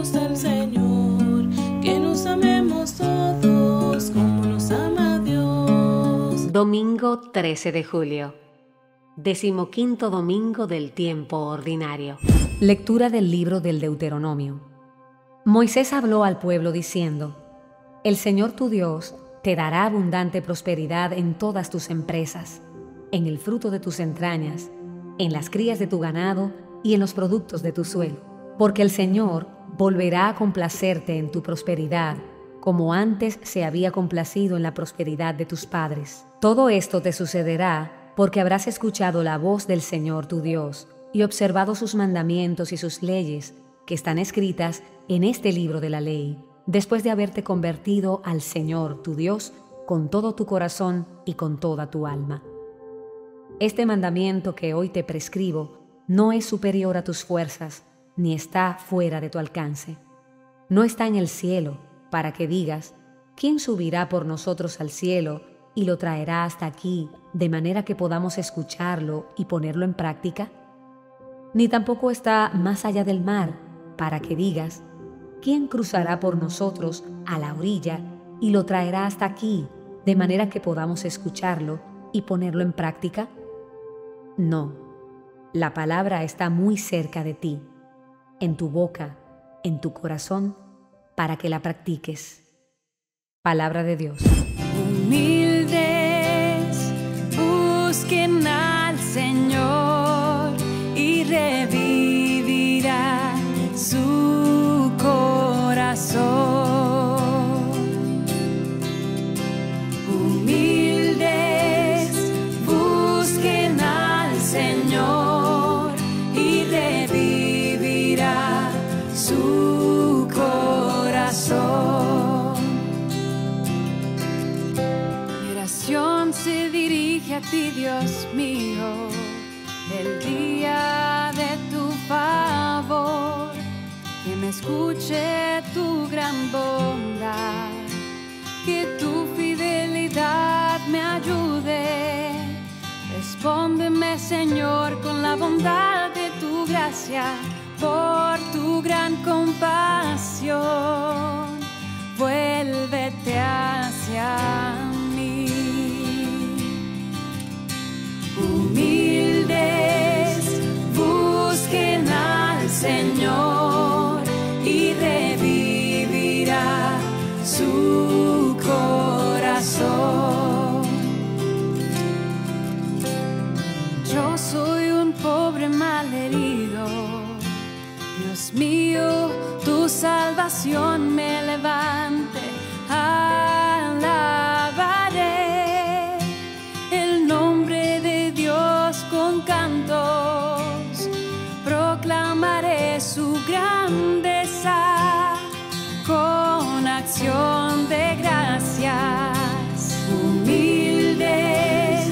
nos da el Señor, que nos amemos todos como nos ama Dios. Domingo 13 de julio, 15º domingo del tiempo ordinario. Lectura del libro del Deuteronomio. Moisés habló al pueblo diciendo: El Señor tu Dios te dará abundante prosperidad en todas tus empresas, en el fruto de tus entrañas, en las crías de tu ganado y en los productos de tu suelo. Porque el Señor volverá a complacerte en tu prosperidad, como antes se había complacido en la prosperidad de tus padres. Todo esto te sucederá porque habrás escuchado la voz del Señor tu Dios y observado sus mandamientos y sus leyes que están escritas en este libro de la ley, después de haberte convertido al Señor tu Dios con todo tu corazón y con toda tu alma. Este mandamiento que hoy te prescribo no es superior a tus fuerzas, ni está fuera de tu alcance. No está en el cielo, para que digas: ¿quién subirá por nosotros al cielo y lo traerá hasta aquí, de manera que podamos escucharlo y ponerlo en práctica? Ni tampoco está más allá del mar, para que digas: ¿quién cruzará por nosotros a la orilla y lo traerá hasta aquí, de manera que podamos escucharlo y ponerlo en práctica? No, la palabra está muy cerca de ti, en tu boca, en tu corazón, para que la practiques. Palabra de Dios. Humildes, busquen al Señor y revivirá su corazón. Humildes, busquen al Señor y revivirá su corazón. Mi oración se dirige a ti, Dios mío, el día de tu favor, que me escuche tu gran bondad, que tu fidelidad me ayude. Respóndeme, Señor, con la bondad de tu gracia, por tu gran compasión, vuélvete hacia mí. Humildes, busquen al Señor y revivirá su corazón. Yo soy un pobre malherido, Dios mío, tu salvación me levante. Alabaré el nombre de Dios con cantos, proclamaré su grandeza con acción de gracias. Humildes,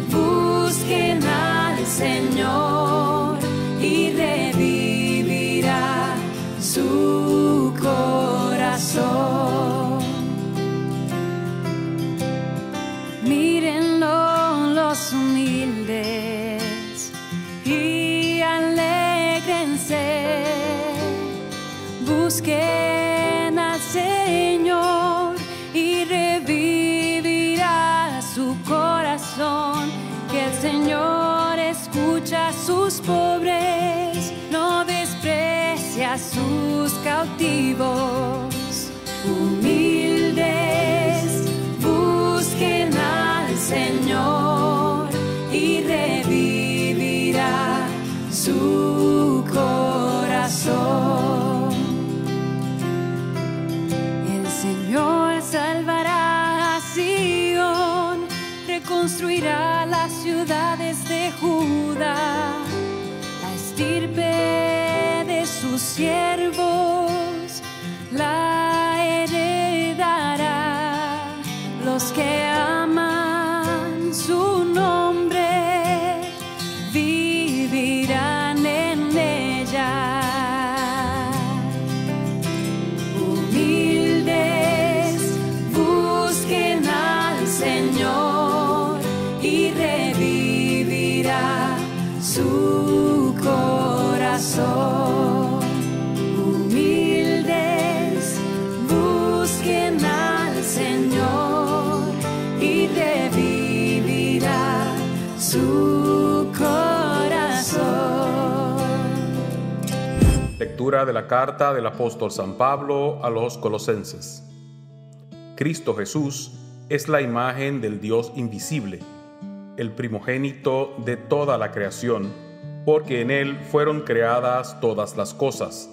busquen al Señor y revivirá su corazón. Mírenlo los humildes y alégrense. Busquen al Señor y revivirá su corazón. Que el Señor escucha a sus pobres, no desprecia a sus cautivos. Humildes, busquen al Señor y revivirá su corazón. El Señor salvará a Sión, reconstruirá las ciudades de Judá, la estirpe de sus siervos la heredará. Los que aman su nombre vivirán en ella. Humildes, busquen al Señor y revivirá su corazón. Humildes, Lectura de la carta del apóstol San Pablo a los Colosenses. Cristo Jesús es la imagen del Dios invisible, el primogénito de toda la creación, porque en Él fueron creadas todas las cosas,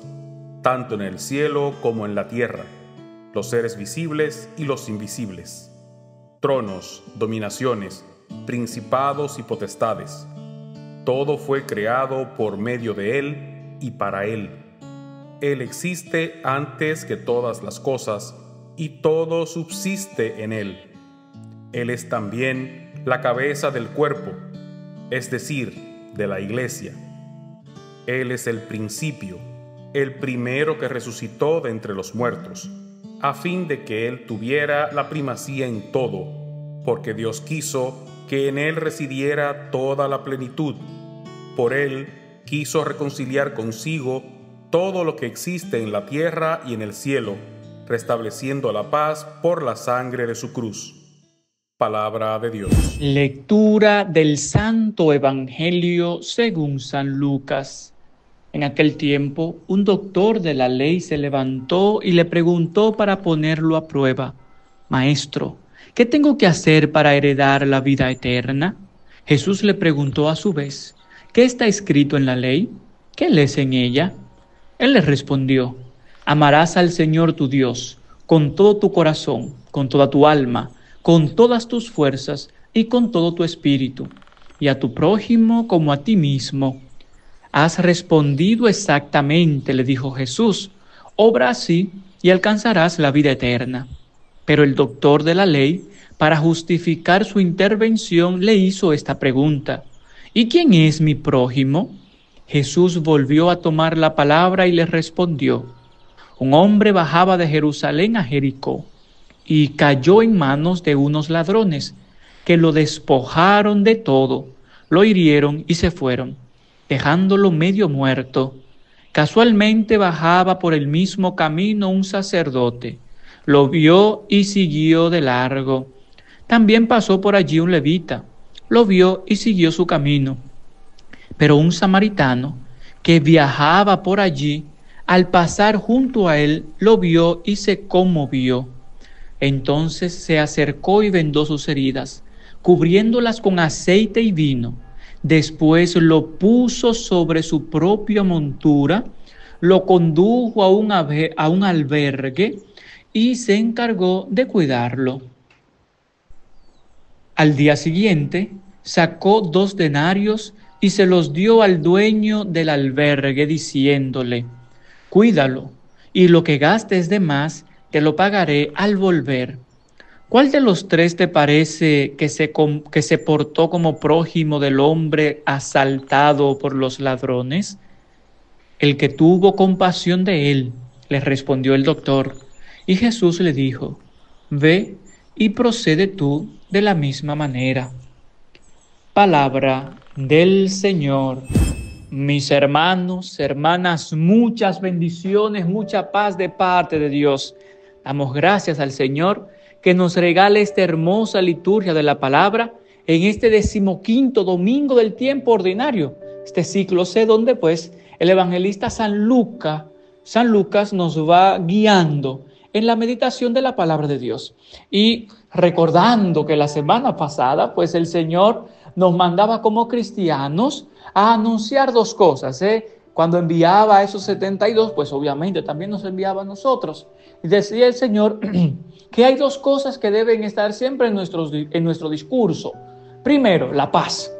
tanto en el cielo como en la tierra, los seres visibles y los invisibles, tronos, dominaciones, principados y potestades. Todo fue creado por medio de Él y para Él. Él existe antes que todas las cosas, y todo subsiste en Él. Él es también la cabeza del cuerpo, es decir, de la Iglesia. Él es el principio, el primero que resucitó de entre los muertos, a fin de que Él tuviera la primacía en todo, porque Dios quiso que en Él residiera toda la plenitud. Por Él quiso reconciliar consigo todo lo que existe en la tierra y en el cielo, restableciendo la paz por la sangre de su cruz. Palabra de Dios. Lectura del Santo Evangelio según San Lucas. En aquel tiempo, un doctor de la ley se levantó y le preguntó para ponerlo a prueba: Maestro, ¿qué tengo que hacer para heredar la vida eterna? Jesús le preguntó a su vez: ¿Qué está escrito en la ley? ¿Qué lees en ella? Él le respondió: Amarás al Señor tu Dios con todo tu corazón, con toda tu alma, con todas tus fuerzas y con todo tu espíritu, y a tu prójimo como a ti mismo. Has respondido exactamente, le dijo Jesús. Obra así y alcanzarás la vida eterna. Pero el doctor de la ley, para justificar su intervención, le hizo esta pregunta: ¿Y quién es mi prójimo? Jesús volvió a tomar la palabra y le respondió: Un hombre bajaba de Jerusalén a Jericó y cayó en manos de unos ladrones que lo despojaron de todo, lo hirieron y se fueron, dejándolo medio muerto. Casualmente bajaba por el mismo camino un sacerdote, lo vio y siguió de largo. También pasó por allí un levita, lo vio y siguió su camino. Pero un samaritano que viajaba por allí, al pasar junto a él, lo vio y se conmovió. Entonces se acercó y vendó sus heridas, cubriéndolas con aceite y vino. Después lo puso sobre su propia montura, lo condujo a un albergue y se encargó de cuidarlo. Al día siguiente, sacó 2 denarios y se los dio al dueño del albergue, diciéndole: Cuídalo, y lo que gastes de más te lo pagaré al volver. ¿Cuál de los 3 te parece que se portó como prójimo del hombre asaltado por los ladrones? El que tuvo compasión de él, le respondió el doctor. Y Jesús le dijo: Ve y procede tú de la misma manera. Palabra del Señor. Mis hermanos, hermanas, muchas bendiciones, mucha paz de parte de Dios. Damos gracias al Señor que nos regale esta hermosa liturgia de la palabra en este 15º domingo del tiempo ordinario, este ciclo C, donde pues el evangelista San Lucas nos va guiando en la meditación de la palabra de Dios. Y recordando que la semana pasada pues el Señor nos mandaba como cristianos a anunciar 2 cosas, Cuando enviaba a esos 72, pues obviamente también nos enviaba a nosotros. Y decía el Señor que hay 2 cosas que deben estar siempre en nuestro discurso. Primero, la paz.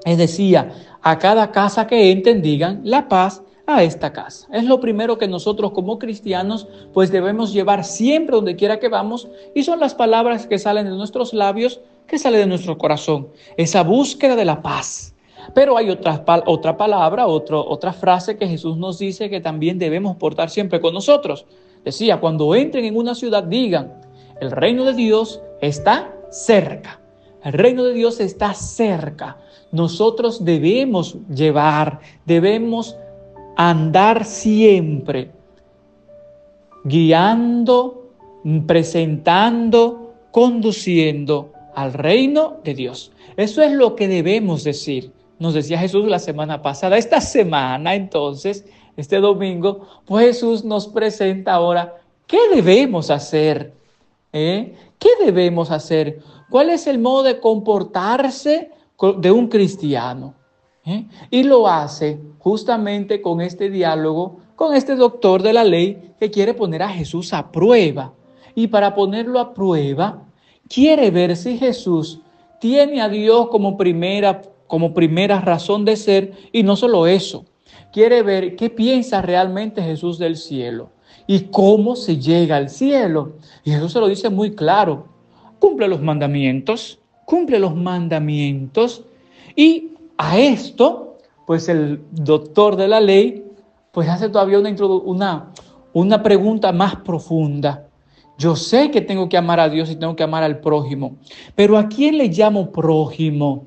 Él decía: a cada casa que entren digan la paz a esta casa. Es lo primero que nosotros como cristianos pues debemos llevar siempre donde quiera que vamos, y son las palabras que salen de nuestros labios, que salen de nuestro corazón. Esa búsqueda de la paz. Pero hay otra palabra, otra frase que Jesús nos dice que también debemos portar siempre con nosotros. Decía: cuando entren en una ciudad digan: el reino de Dios está cerca. El reino de Dios está cerca. Nosotros debemos debemos andar siempre guiando, presentando, conduciendo al reino de Dios. Eso es lo que debemos decir. Nos decía Jesús la semana pasada. Esta semana, entonces, este domingo, pues Jesús nos presenta ahora qué debemos hacer. ¿Qué debemos hacer? ¿Cuál es el modo de comportarse de un cristiano? Y lo hace justamente con este diálogo, con este doctor de la ley que quiere poner a Jesús a prueba. Y para ponerlo a prueba, quiere ver si Jesús tiene a Dios como primera razón de ser, y no solo eso, quiere ver qué piensa realmente Jesús del cielo y cómo se llega al cielo. Y Jesús se lo dice muy claro: cumple los mandamientos, y a esto, pues el doctor de la ley, pues hace todavía una pregunta más profunda. Yo sé que tengo que amar a Dios y tengo que amar al prójimo, pero ¿a quién le llamo prójimo?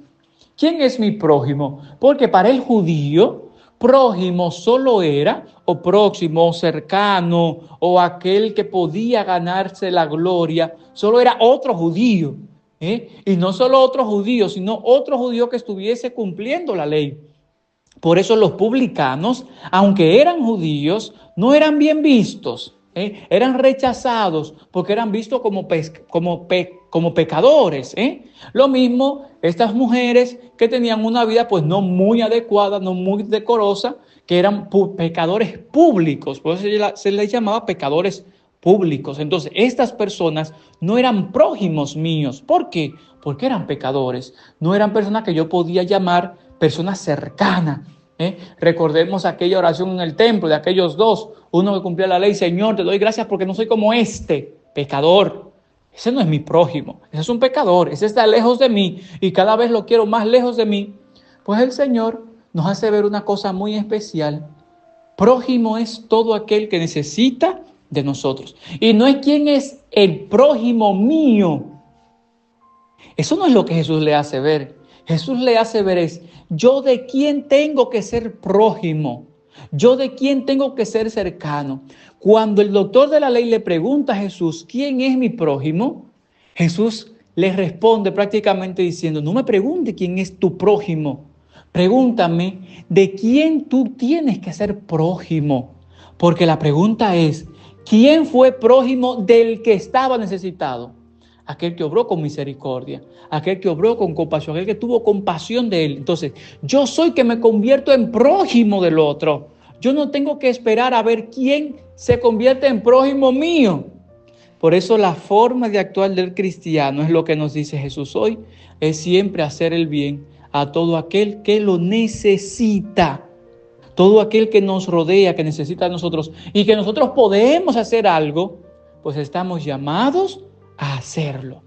¿Quién es mi prójimo? Porque para el judío, prójimo solo era, o próximo, o cercano, o aquel que podía ganarse la gloria, solo era otro judío. Y no solo otro judío, sino otro judío que estuviese cumpliendo la ley. Por eso los publicanos, aunque eran judíos, no eran bien vistos. Eran rechazados porque eran vistos como pecadores. Lo mismo estas mujeres que tenían una vida pues no muy adecuada, no muy decorosa, que eran pecadores públicos, por eso se les llamaba pecadores públicos. Entonces estas personas no eran prójimos míos. ¿Por qué? Porque eran pecadores, no eran personas que yo podía llamar personas cercanas. Recordemos aquella oración en el templo de aquellos dos, uno que cumplía la ley: Señor, te doy gracias porque no soy como este pecador. Ese no es mi prójimo, ese es un pecador, ese está lejos de mí y cada vez lo quiero más lejos de mí. Pues el Señor nos hace ver una cosa muy especial. Prójimo es todo aquel que necesita de nosotros. Y no es quién es el prójimo mío. Eso no es lo que Jesús le hace ver. Jesús le hace ver es: yo de quién tengo que ser prójimo, yo de quién tengo que ser cercano. Cuando el doctor de la ley le pregunta a Jesús: ¿quién es mi prójimo? Jesús le responde prácticamente diciendo: no me pregunte quién es tu prójimo, pregúntame de quién tú tienes que ser prójimo. Porque la pregunta es: ¿quién fue prójimo del que estaba necesitado? Aquel que obró con misericordia, aquel que obró con compasión, aquel que tuvo compasión de él. Entonces, yo soy que me convierto en prójimo del otro. Yo no tengo que esperar a ver quién se convierte en prójimo mío. Por eso la forma de actuar del cristiano, es lo que nos dice Jesús hoy, es siempre hacer el bien a todo aquel que lo necesita. Todo aquel que nos rodea, que necesita de nosotros y que nosotros podemos hacer algo, pues estamos llamados a hacerlo.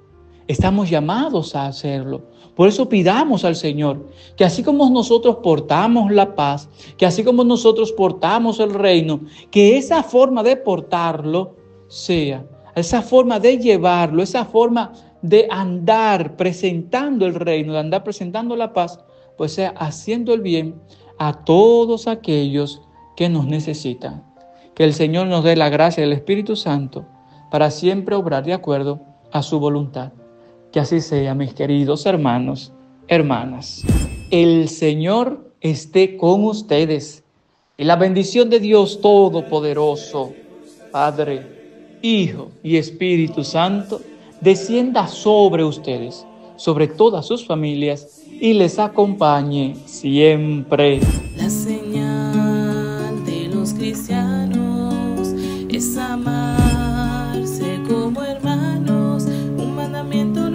Estamos llamados a hacerlo. Por eso pidamos al Señor que así como nosotros portamos la paz, que así como nosotros portamos el reino, que esa forma de portarlo sea, esa forma de llevarlo, esa forma de andar presentando el reino, de andar presentando la paz, pues sea haciendo el bien a todos aquellos que nos necesitan. Que el Señor nos dé la gracia del Espíritu Santo para siempre obrar de acuerdo a su voluntad. Que así sea, mis queridos hermanos, hermanas. El Señor esté con ustedes. Y la bendición de Dios Todopoderoso, Padre, Hijo y Espíritu Santo, descienda sobre ustedes, sobre todas sus familias, y les acompañe siempre. La señal de los cristianos es amarse como hermanos, un mandamiento